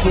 तो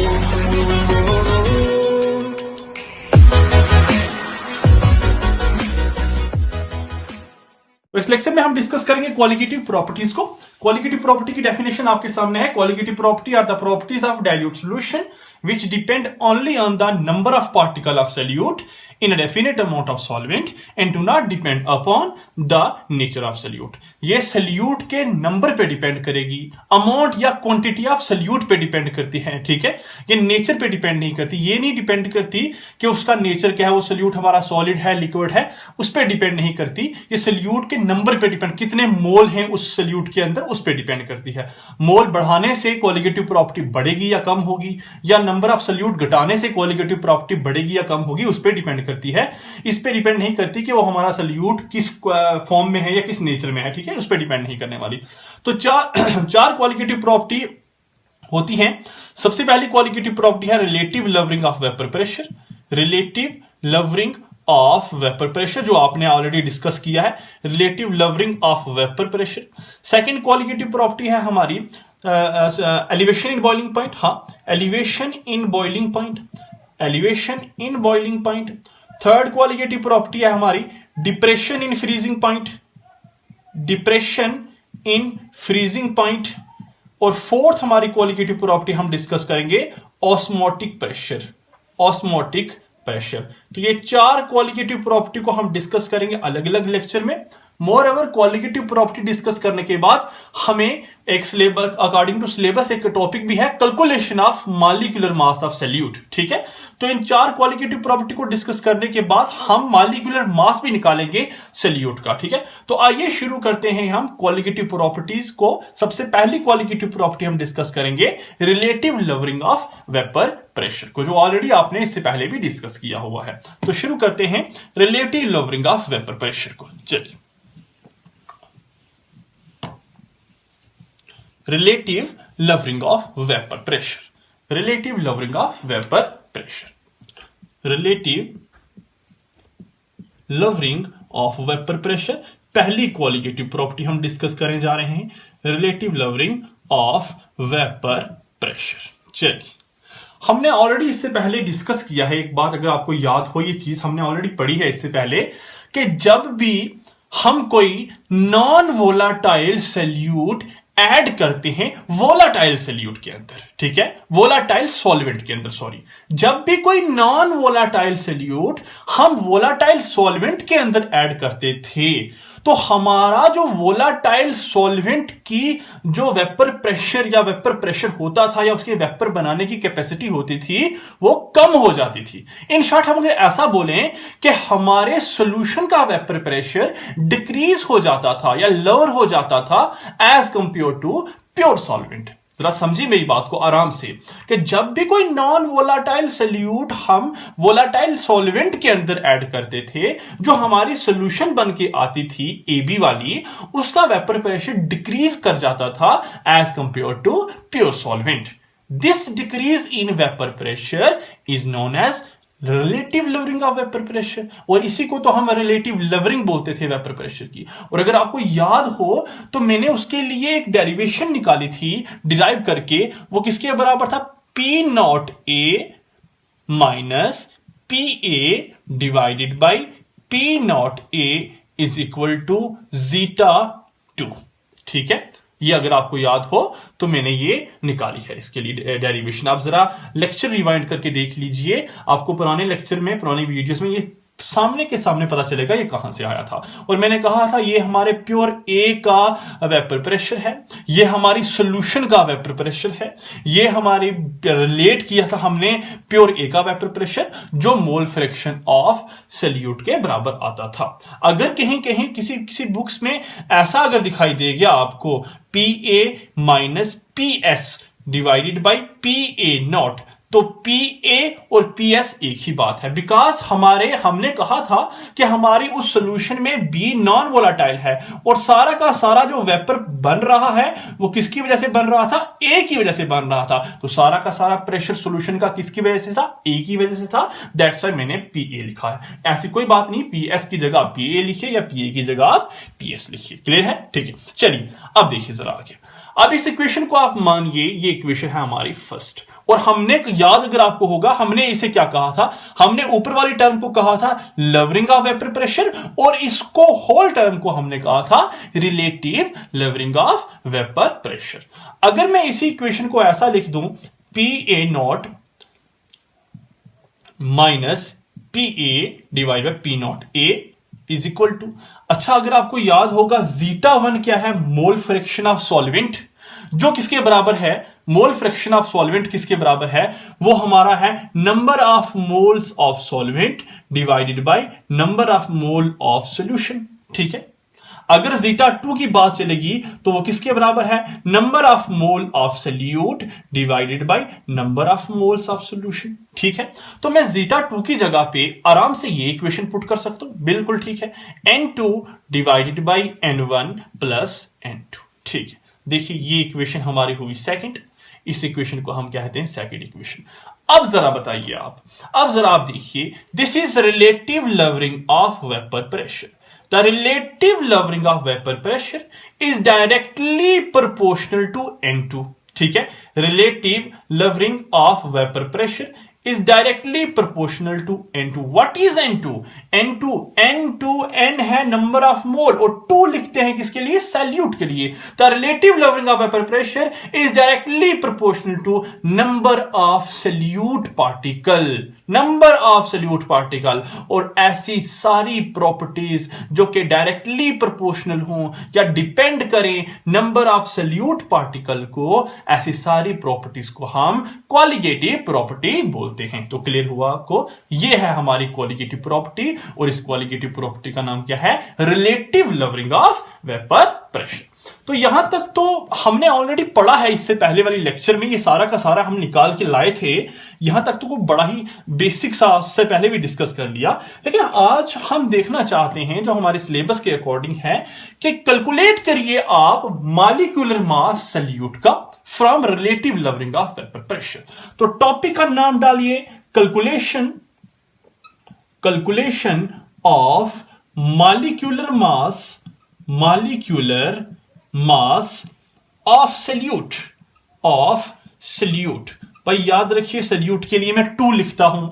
इस लेक्चर में हम डिस्कस करेंगे क्वालिटेटिव प्रॉपर्टीज को। क्वालिटेटिव प्रॉपर्टी की डेफिनेशन आपके सामने है। Qualitative property are the properties of dilute solution which depend only on the number of particle of solute in a definite amount of solvent and do not depend upon the nature of solute। ये solute के number पे depend करेगी, amount या quantity of solute पे depend करती है, ठीक है। ये नेचर पे डिपेंड नहीं करती, ये नहीं डिपेंड करती कि उसका नेचर क्या है, वो solute हमारा सॉलिड है लिक्विड है, उस पर डिपेंड नहीं करती। ये solute के नंबर पे डिपेंड, कितने मोल हैं उस solute के अंदर, उस पर डिपेंड करती है। मोल बढ़ाने से क्वालिटेटिव प्रॉपर्टी बढ़ेगी या कम होगी, या नंबर ऑफ सॉल्यूट घटाने से क्वालिटेटिव प्रॉपर्टी बढ़ेगी या कम होगी, उस पर डिपेंड करती है। इस पे डिपेंड नहीं करती कि वो हमारा सॉल्यूट किस फॉर्म में है या किस नेचर में है, ठीक है, उस पर डिपेंड नहीं करने वाली। तो चार क्वालिटेटिव प्रॉपर्टी होती हैं। सबसे पहली क्वालिटेटिव प्रॉपर्टी है relative lowering of vapour pressure. Relative lowering of vapour pressure जो आपने ऑलरेडी डिस्कस किया है, relative lowering of vapour pressure. Second qualitative property है हमारी एलिवेशन इन बॉइलिंग पॉइंट। हाँ, elevation in boiling point, elevation in boiling point. Third qualitative property है हमारी depression in freezing point, depression in freezing point. और fourth हमारी qualitative property हम discuss करेंगे osmotic pressure, osmotic pressure. तो ये चार क्वालिटेटिव प्रॉपर्टी को हम डिस्कस करेंगे अलग अलग लेक्चर में। मोर एवर क्वालिटेटिव प्रॉपर्टी डिस्कस करने के बाद हमें एक सिलेबस, अकॉर्डिंग टू सिलेबस, एक टॉपिक भी है calculation of molecular mass of solute, ठीक है। तो इन चार क्वालिटेटिव प्रॉपर्टी को डिस्कस करने के बाद हम मॉलिक्यूलर मास भी निकालेंगे सॉल्यूट का, ठीक है। तो आइए शुरू करते हैं हम क्वालिटेटिव प्रॉपर्टीज को। सबसे पहली क्वालिटेटिव प्रॉपर्टी हम डिस्कस करेंगे relative lowering of vapour pressure को, जो ऑलरेडी आपने इससे पहले भी डिस्कस किया हुआ है। तो शुरू करते हैं relative lowering of vapour pressure को। चलिए, relative lowering of vapor pressure, relative lowering of vapor pressure, relative lowering of vapor pressure। पहली क्वालिटेटिव प्रॉपर्टी हम डिस्कस करने जा रहे हैं, relative lowering of vapour pressure. चलिए, हमने ऑलरेडी इससे पहले डिस्कस किया है एक बात, अगर आपको याद हो, ये चीज हमने ऑलरेडी पढ़ी है इससे पहले, कि जब भी हम कोई नॉन वोलाटाइल सॉल्यूट ऐड करते हैं वोलाटाइल सॉल्यूट के अंदर, ठीक है, वोलाटाइल सॉल्वेंट के अंदर, सॉरी, जब भी कोई नॉन वोलाटाइल सॉल्यूट हम वोलाटाइल सॉल्वेंट के अंदर ऐड करते थे, तो हमारा जो वोलाटाइल सॉल्वेंट की जो वेपर प्रेशर या वेपर प्रेशर होता था या उसके वेपर बनाने की कैपेसिटी होती थी, वो कम हो जाती थी। इन शॉर्ट हम अगर ऐसा बोलें कि हमारे सॉल्यूशन का वेपर प्रेशर डिक्रीज हो जाता था या लोअर हो जाता था as compare to pure solvent. जरा समझिए मेरी बात को आराम से, कि जब भी कोई नॉन वोलाटाइल सॉल्यूट हम वोलाटाइल सॉल्वेंट के अंदर ऐड करते थे, जो हमारी सॉल्यूशन बन के आती थी AB वाली, उसका वेपर प्रेशर डिक्रीज कर जाता था as compare to pure solvent. This decrease in vapour pressure is known as relative lowering of vapour pressure, और इसी को तो हम रिलेटिव लवरिंग बोलते थे वेपर प्रेशर की। और अगर आपको याद हो तो मैंने उसके लिए एक डेरिवेशन निकाली थी डिराइव करके, वो किसके बराबर था, P not A minus PA divided by P not A is equal to zeta 2, ठीक है। ये अगर आपको याद हो तो मैंने ये निकाली है इसके लिए डेरिवेशन। आप जरा लेक्चर रिवाइंड करके देख लीजिए, आपको पुराने लेक्चर में, पुरानी वीडियोस में ये सामने के सामने पता चलेगा ये कहां से आया था। और मैंने कहा था ये हमारे प्योर A का वेपर प्रेशर है, ये हमारी सॉल्यूशन का वेपर प्रेशर है, ये हमारी रिलेट किया था हमने प्योर A का वेपर प्रेशर जो मोल फ्रैक्शन ऑफ सॉल्यूट के बराबर आता था। अगर कहीं कहीं किसी बुक्स में ऐसा अगर दिखाई दे गया आपको PA minus PS divided by PA not, तो PA और PS एक ही बात है, बिकॉज हमने कहा था कि हमारी उस सॉल्यूशन में B नॉन वोलाटाइल है और सारा का सारा जो वेपर बन रहा है वो किसकी वजह से बन रहा था, A की वजह से बन रहा था। तो सारा का सारा प्रेशर सॉल्यूशन का किसकी वजह से था, A की वजह से था। दैट्स व्हाई मैंने PA लिखा है। ऐसी कोई बात नहीं, PS की जगह PA लिखिए या PA की जगह आप PS लिखिए। क्लियर है, ठीक है। चलिए अब देखिए जरा आगे। अब इस इक्वेशन को आप मानिए, ये इक्वेशन है हमारी फर्स्ट, और हमने याद अगर आपको होगा हमने इसे क्या कहा था, हमने ऊपर वाली टर्म को कहा था लवरिंग ऑफ वेपर प्रेशर, और इसको होल टर्म को हमने कहा था relative lowering of vapour pressure. अगर मैं इसी इक्वेशन को ऐसा लिख दूं, P A not minus P A divide by P not A is equal to, अच्छा अगर आपको याद होगा जीटा वन क्या है, मोल फ्रैक्शन ऑफ सॉल्वेंट, जो किसके बराबर है, मोल फ्रैक्शन ऑफ सॉल्वेंट किसके बराबर है, वो हमारा है number of moles of solvent divided by number of mole of solution. ठीक है, अगर जीटा टू की बात चलेगी तो वो किसके बराबर है, number of mole of solute divided by number of moles of solution. ठीक है, तो मैं जीटा टू की जगह पे आराम से ये इक्वेशन पुट कर सकता हूं, बिल्कुल ठीक है, n2 divided by n1 plus n2। ठीक है, देखिए ये इक्वेशन हमारी हुई सेकंड, इस इक्वेशन को हम कहते हैं सेकंड इक्वेशन। अब जरा बताइए आप, अब जरा आप देखिए, this is relative lowering of vapour pressure. The relative lowering of vapor pressure is directly proportional to N2। ठीक है, relative lowering of vapor pressure is directly proportional to N2। What is N2? N है number of mole, और 2 लिखते हैं किसके लिए, salute के लिए। The relative lowering of vapor pressure is directly proportional to number of solute particle, number of solute particle. और ऐसी सारी प्रॉपर्टीज जो कि डायरेक्टली प्रोपोर्शनल हो या डिपेंड करें नंबर ऑफ सॉल्यूट पार्टिकल को, ऐसी सारी प्रॉपर्टीज को हम क्वालिटेटिव प्रॉपर्टी बोलते हैं। तो क्लियर हुआ आपको, ये है हमारी क्वालिटेटिव प्रॉपर्टी, और इस क्वालिटेटिव प्रॉपर्टी का नाम क्या है, relative lowering of vapour pressure. तो यहां तक तो हमने ऑलरेडी पढ़ा है, इससे पहले वाली लेक्चर में ये सारा का सारा हम निकाल के लाए थे, यहां तक तो बड़ा ही बेसिक सा से पहले भी डिस्कस कर लिया। लेकिन आज हम देखना चाहते हैं, जो हमारे सिलेबस के अकॉर्डिंग है, कि कैलकुलेट करिए आप मॉलिक्यूलर मास सॉल्यूट का from relative lowering of vapour pressure. तो टॉपिक का नाम डालिए calculation of molecular mass of solute. भाई याद रखिए, सॉल्यूट के लिए मैं 2 लिखता हूं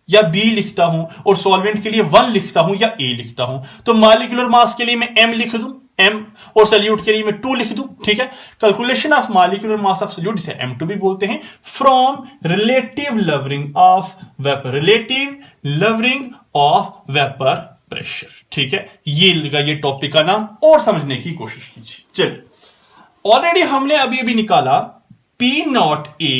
या B लिखता हूं, और सॉल्वेंट के लिए 1 लिखता हूं या A लिखता हूं। तो मॉलिक्यूलर मास के लिए मैं M लिख दूं, M, और सॉल्यूट के लिए मैं 2 लिख दूं। ठीक है, calculation of molecular mass of solute, जिसे M2 भी बोलते हैं, from relative lowering of vapour pressure. ठीक है, ये टॉपिक का नाम, और समझने की कोशिश कीजिए। चलिए, ऑलरेडी हमने अभी निकाला P not A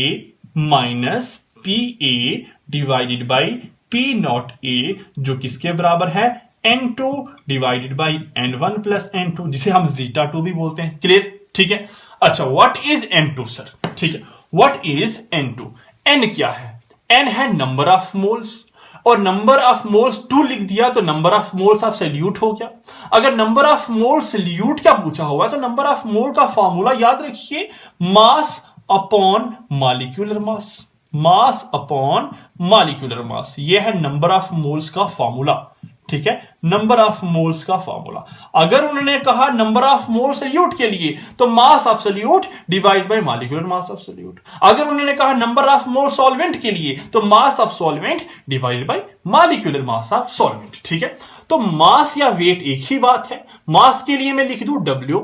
minus P A divided by P not ए, जो किसके बराबर है, N2 divided by N1 plus N2, जिसे हम जीटा 2 भी बोलते हैं। क्लियर? ठीक है, अच्छा व्हाट इज N2 सर? ठीक है, व्हाट इज N2? N क्या है? N है नंबर ऑफ मोल्स, और नंबर ऑफ मोल्स 2 लिख दिया तो number of moles of solute हो गया। अगर नंबर ऑफ मोल सॉल्यूट क्या पूछा हुआ है, तो नंबर ऑफ मोल का फॉर्मूला याद रखिए, mass upon molecular mass, mass upon molecular mass, यह है नंबर ऑफ मोल्स का फॉर्मूला। ठीक है, नंबर ऑफ मोल्स का फॉर्मूला। अगर उन्होंने कहा नंबर ऑफ मोल सॉल्यूट के लिए, तो मास of solute divide by molecular mass of solute. अगर उन्होंने कहा नंबर ऑफ मोल सॉल्वेंट के लिए, तो mass of solvent divide by molecular mass of solvent. ठीक है, तो मास या वेट एक ही बात है। मास के लिए मैं लिख दूं W,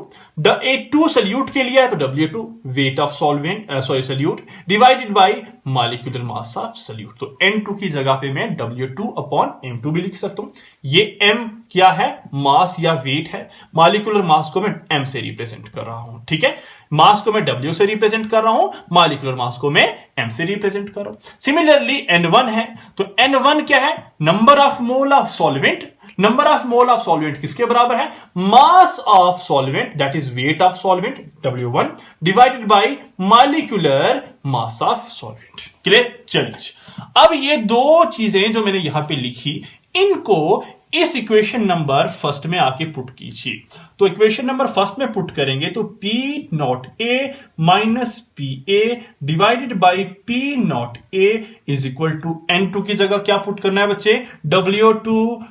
A2 सॉल्यूट के लिए है तो W2 weight of solvent solute divided by molecular mass of solute. तो N2 की जगह पे मैं W2 अपॉन M2 भी लिख सकता हूं। ये M क्या है, मास या वेट है। मॉलिक्यूलर मास को मैं M से रिप्रेजेंट कर रहा हूं। ठीक है, मास को मैं W से रिप्रेजेंट कर रहा हूं, मॉलिक्यूलर मास को मैं M से रिप्रेजेंट कर रहा हूं। सिमिलरली N1 है, तो N1 क्या है, number of mole of solvent. Number of mole of solvent किसके बराबर है, mass of solvent that is weight of solvent W1 divided by molecular mass of solvent. Clear? चलिए, अब ये 2 चीजें जो मैंने यहां पे लिखी, इनको इस इक्वेशन नंबर फर्स्ट में आके पुट कीजिए। तो इक्वेशन नंबर फर्स्ट में पुट करेंगे तो P not A minus P A divided by P not A is equal to N2 की जगह क्या पुट करना है बच्चे, W2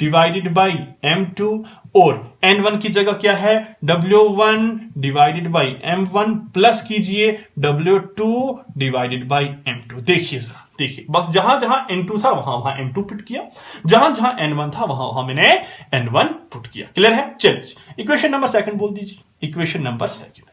डिवाइडेड बाई m2 और n1 की जगह क्या है W1 divided by m1 plus कीजिए W2 डिवाइडेड बाई m2। देखिए जरा, देखिए बस जहां जहां n2 था वहां वहां n2 पुट किया, जहां जहां n1 था वहां वहां मैंने n1 पुट किया। क्लियर है? चलिए इक्वेशन नंबर सेकंड बोल दीजिए। इक्वेशन नंबर सेकंड,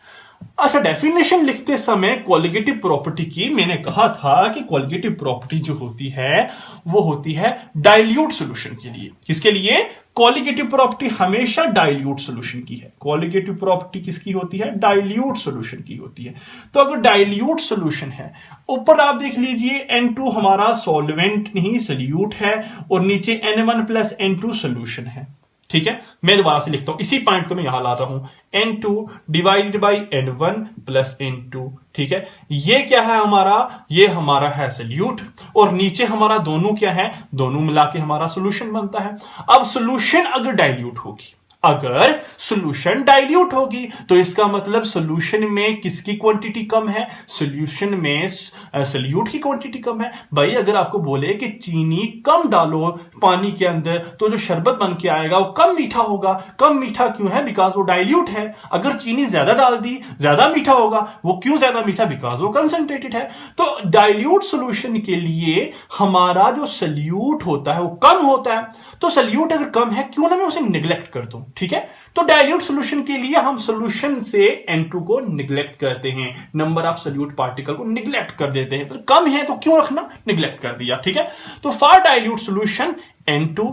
अच्छा डेफिनेशन लिखते समय कॉलिगेटिव प्रॉपर्टी की मैंने कहा था कि कॉलिगेटिव प्रॉपर्टी जो होती है वो होती है डाइल्यूट सॉल्यूशन के लिए। किसके लिए? कॉलिगेटिव प्रॉपर्टी हमेशा डाइल्यूट सॉल्यूशन की है। कॉलिगेटिव प्रॉपर्टी किसकी होती है? डाइल्यूट सॉल्यूशन की होती है। तो अगर डाइल्यूट सॉल्यूशन है, ऊपर आप देख लीजिए n2 हमारा सॉल्वेंट नहीं सॉल्यूट है और नीचे n1 प्लस n2 सॉल्यूशन है। ठीक है, मैं दोबारा से लिखता हूं, इसी पॉइंट को मैं यहां ला रहा हूं, n2 divided by n1 plus n2। ठीक है, ये क्या है हमारा? ये हमारा है सॉल्यूट और नीचे हमारा दोनों क्या है? दोनों मिला के हमारा सॉल्यूशन बनता है। अब सॉल्यूशन अगर डाइल्यूट होगी, अगर सॉल्यूशन डाइल्यूट होगी तो इसका मतलब सॉल्यूशन में किसकी क्वांटिटी कम है? सॉल्यूशन में सॉल्यूट की क्वांटिटी कम है। भाई अगर आपको बोले कि चीनी कम डालो पानी के अंदर तो जो शरबत बन के आएगा वो कम मीठा होगा। कम मीठा क्यों है? बिकॉज वो डाइल्यूट है। अगर चीनी ज्यादा डाल दी ज्यादा मीठा होगा। वो क्यों ज्यादा मीठा? बिकॉज वो कंसंट्रेटेड है। तो डाइल्यूट सॉल्यूशन के लिए हमारा जो सॉल्यूट होता है वो कम होता है। तो सॉल्यूट अगर कम है, क्यों ना मैं उसे निगलेक्ट कर दूं। ठीक है, तो डाइल्यूट सॉल्यूशन के लिए हम सॉल्यूशन से n2 को निगलेक्ट करते हैं, नंबर ऑफ सॉल्यूट पार्टिकल को निगलेक्ट कर देते हैं। तो कम है तो क्यों रखना? निगलेक्ट कर दिया। ठीक है, तो for dilute solution n2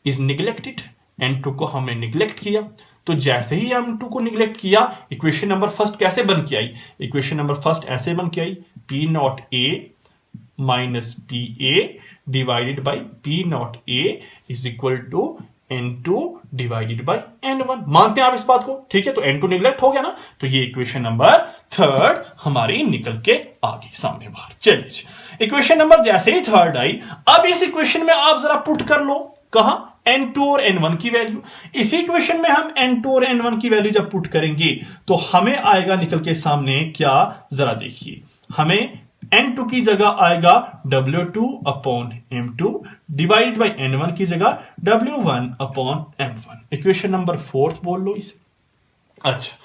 is neglected. n2 को हमने निगलेक्ट किया, तो जैसे ही m2 को निगलेक्ट किया, इक्वेशन नंबर फर्स्ट कैसे बन के आई? इक्वेशन नंबर फर्स्ट ऐसे बन के आई, P not A minus PA divided by P not A is equal to n2 divided by n1। मानते हैं आप इस बात को? ठीक है, तो n2 निगलेक्ट हो गया ना, तो ये इक्वेशन नंबर थर्ड हमारी निकल के आ गई सामने बाहर। चलिए इक्वेशन नंबर जैसे ही थर्ड आई, अब इस इक्वेशन में आप जरा पुट कर लो, कहां? n2 और n1 की वैल्यू। इसी इक्वेशन में हम n2 और n1 की वैल्यू जब पुट करेंगे तो हमें आएगा निकल के सामने क्या? जरा देखिए, हमें n2 की जगह आएगा W2 upon m2 divided by n1 की जगह W1 upon m1। Equation number fourth बोल लो इसे। अच्छा,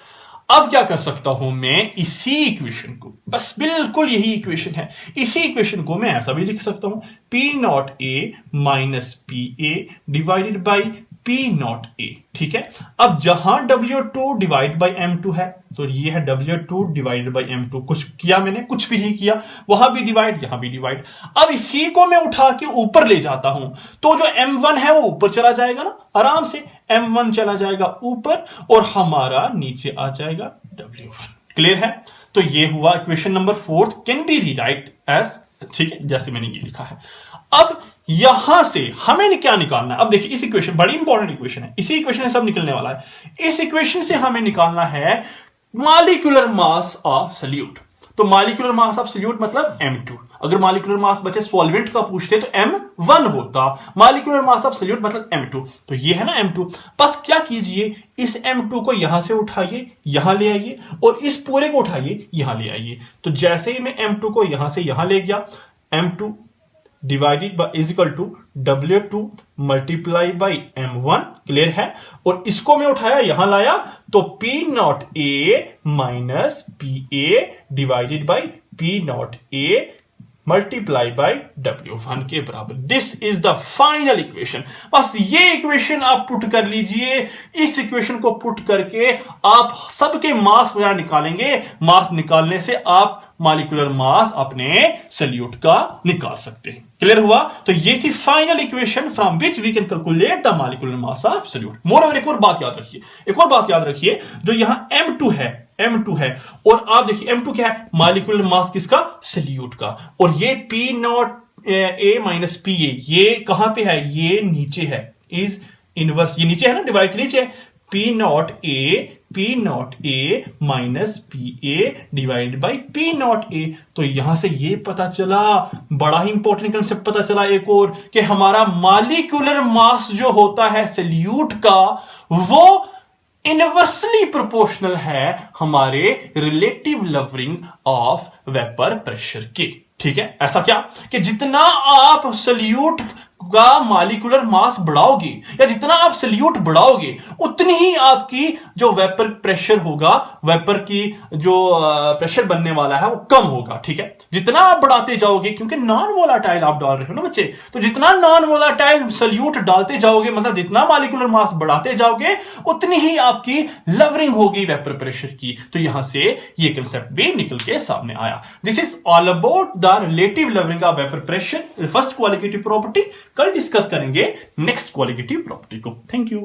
अब क्या कर सकता हूं मैं? इसी इक्वेशन को, बस बिल्कुल यही इक्वेशन है, इसी इक्वेशन को मैं ऐसा भी लिख सकता हूं, P not A minus PA divided by P not A। ठीक है, अब जहां W2 डिवाइड बाई M2 है, तो ये है W2 डिवाइडेड बाई M2। कुछ किया मैंने? कुछ भी नहीं किया, वहां भी डिवाइड यहां भी डिवाइड। अब इसी को मैं उठा के ऊपर ले जाता हूं, तो जो M1 है वो ऊपर चला जाएगा ना, आराम से M1 चला जाएगा ऊपर और हमारा नीचे आ जाएगा W1। क्लियर है? तो ये हुआ equation number fourth, can be rewrite as, ठीक है, जैसे मैंने ये लिखा है। अब यहां से हमें क्या निकालना है? अब देखिए इस इक्वेशन, बड़ी इंपॉर्टेंट इक्वेशन है, इसी इक्वेशन से सब निकलने वाला है। इस इक्वेशन से हमें निकालना है मॉलिक्यूलर मास ऑफ सॉल्यूट। तो मॉलिक्यूलर मास ऑफ सॉल्यूट मतलब m2। अगर मॉलिक्यूलर मास बचे सॉल्वेंट का पूछते तो m1 होता, मॉलिक्यूलर मास ऑफ सॉल्यूट मतलब m2। तो ये है ना m2। बस क्या कीजिए, इस m2 को यहां से उठाइए, यहां ले आइए, और इस पूरे को उठाइए, यहां ले आइए। तो जैसे ही मैं m2 को यहां से यहां ले गया, m2 divided by is equal to W2 multiply by M1। Clear है? और इसको मैं उठाया यहां लाया, तो P not A minus PA divided by P not A multiply by W1 के बराबर। This is the final equation. बस ये इक्वेशन आप पुट कर लीजिए। इस इक्वेशन को पुट करके आप सबके मास वगैरह निकालेंगे। मास निकालने से आप मॉलिक्यूलर मास अपने सॉल्यूट का निकाल सकते हैं। क्लियर हुआ? तो ये थी final equation from which we can calculate the molecular mass of solute. Moreover एक और बात याद रखिए, एक और बात याद रखिए, जो यहां M2 है और आप देखिए M2 क्या है? मॉलिक्यूलर मास किसका? सॉल्यूट का। और ये P not A minus PA ये कहां पे है? ये नीचे है, इज इनवर्स, ये नीचे है ना, डिवाइड नीचे है। P not A minus PA divide by P not A। तो यहां से ये पता चला, बड़ा ही इंपॉर्टेंट कंसेप्ट पता चला एक और, कि हमारा मॉलिक्यूलर मास जो होता है सॉल्यूट का, वो इनवर्सली प्रोपोर्शनल है हमारे relative lowering of vapour pressure के। ठीक है, ऐसा क्या कि जितना आप सल्यूट का मॉलिक्यूलर मास बढ़ाओगे या जितना आप सल्यूट बढ़ाओगे उतनी ही आपकी जो वेपर प्रेशर होगा, वेपर की जो प्रेशर बनने वाला है वो कम होगा। ठीक है, जितना आप बढ़ाते जाओगे, क्योंकि नॉन वोलाटाइल आप डाल रहे हो ना बच्चे, तो जितना नॉन वोलाटाइल सल्यूट डालते जाओगे, मतलब जितना मॉलिक्यूलर मास बढ़ाते जाओगे उतनी ही आपकी लवरिंग होगी वेपर प्रेशर की। तो यहां से ये कंसेप्ट भी निकल के सामने आया। This is all about the relative lowering of vapour pressure, first qualitative property. कल डिस्कस करेंगे नेक्स्ट क्वालिटेटिव प्रॉपर्टी को। Thank you.